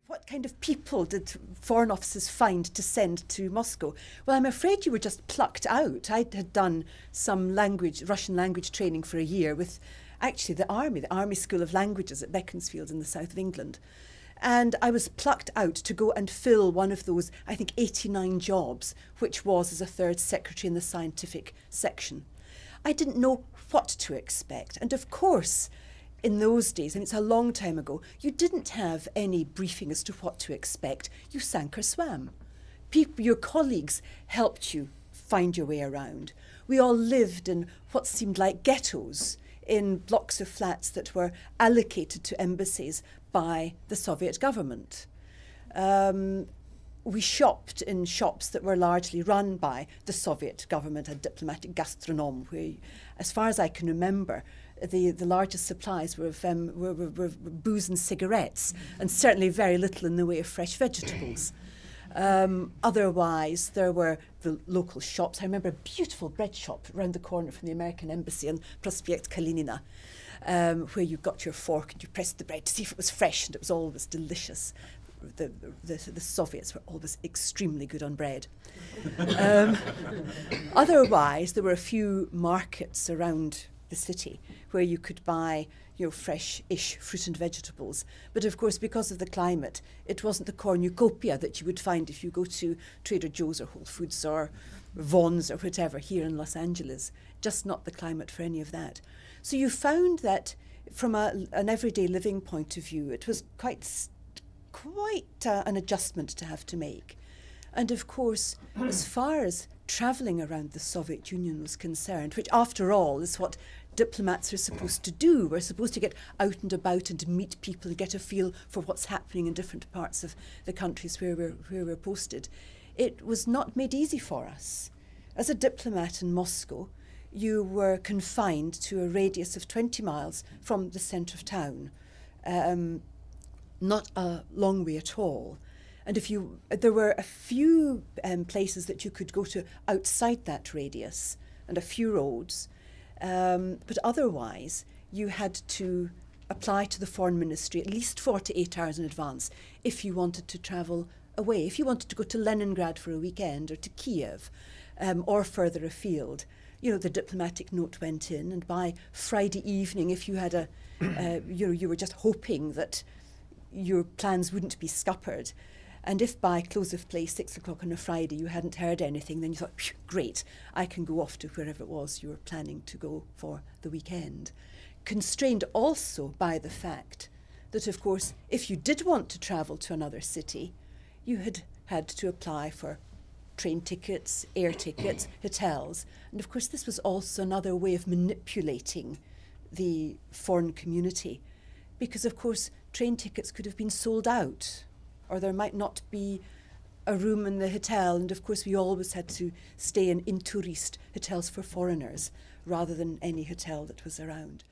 What kind of people did Foreign Offices find to send to Moscow? Well, I'm afraid you were just plucked out. I had done some Russian language training for a year with actually the Army School of Languages at Beaconsfield in the south of England. And I was plucked out to go and fill one of those, I think, 89 jobs, which was as a third secretary in the scientific section. I didn't know what to expect. And of course, in those days, and it's a long time ago, you didn't have any briefing as to what to expect. You sank or swam. Your colleagues helped you find your way around. We all lived in what seemed like ghettos, in blocks of flats that were allocated to embassies by the Soviet government. We shopped in shops that were largely run by the Soviet government, a diplomatic gastronome, where, as far as I can remember, the largest supplies were booze and cigarettes, and certainly very little in the way of fresh vegetables. Otherwise, there were the local shops. I remember a beautiful bread shop around the corner from the American Embassy on Prospekt Kalinina, where you got your fork and you pressed the bread to see if it was fresh, and it was always delicious. The Soviets were always extremely good on bread. Otherwise, there were a few markets around the city where you could buy, fresh-ish fruit and vegetables. But of course, because of the climate, it wasn't the cornucopia that you would find if you go to Trader Joe's or Whole Foods or Vaughn's or whatever here in Los Angeles. Just not the climate for any of that. So you found that from an everyday living point of view, it was quite an adjustment to have to make. And of course, as far as travelling around the Soviet Union was concerned, which after all is what diplomats are supposed to do. We're supposed to get out and about and meet people and get a feel for what's happening in different parts of the countries where we're posted. It was not made easy for us. As a diplomat in Moscow, you were confined to a radius of 20 miles from the centre of town. Not a long way at all. And there were a few places that you could go to outside that radius, and a few roads. But otherwise, you had to apply to the Foreign Ministry at least 48 hours in advance if you wanted to travel away. If you wanted to go to Leningrad for a weekend, or to Kiev, or further afield, the diplomatic note went in, and by Friday evening, if you had you were just hoping that your plans wouldn't be scuppered. And if by close of play, 6 o'clock on a Friday, you hadn't heard anything, then you thought, great, I can go off to wherever it was you were planning to go for the weekend. Constrained also by the fact that, of course, if you did want to travel to another city, you had to apply for train tickets, air tickets, hotels. And of course, this was also another way of manipulating the foreign community, because, of course, train tickets could have been sold out, or there might not be a room in the hotel. And of course, we always had to stay in tourist hotels for foreigners rather than any hotel that was around.